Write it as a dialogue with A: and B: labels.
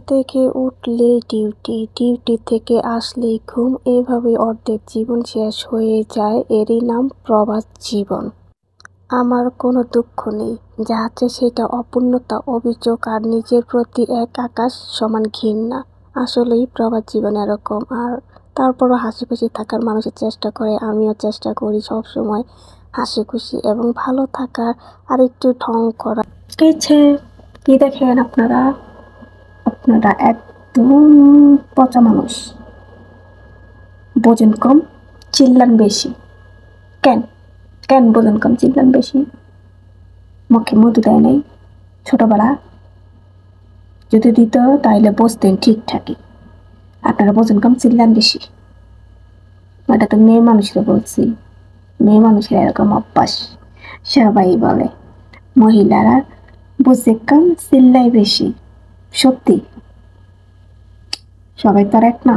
A: থেকে উঠলেই duty, duty থেকে আসলেই ঘুম, এভাবে অর্ধেক জীবন শেষ হয়ে যায়। এরই নাম প্রবাস জীবন। আমার কোনো দুঃখ নেই, যা আছে সেটা অপূর্ণতা, অভিযোগ আর নিজের প্রতি এক আকাশ সমান ঘৃণা। আসলেই প্রবাস জীবন এরকম। আর তারপরও হাসি খুশি থাকার মানুষের চেষ্টা করে, আমিও চেষ্টা করি সবসময় হাসি খুশি এবং ভালো থাকার, আর একটু ঢং করা। কি দেখেন আপনারা? আপনারা একদম পচা মানুষ। বোঝেন কম, চিল্লান বেশি। কেন কেন বোঝেন কম, চিল্লান বেশি? মুখে মধু দেয় নাই ছোটবেলা? যদি দিত তাহলে বসতেন ঠিকঠাকই। আপনারা বোঝেন কম, চিল্লান বেশি। এটা তো মেয়ে মানুষরা বলছি, মেয়ে মানুষের এরকম অভ্যাস। সবাই বলে মহিলারা বোঝে কম, চিল্লাই বেশি। সত্যি, সবাই তো আর এক না।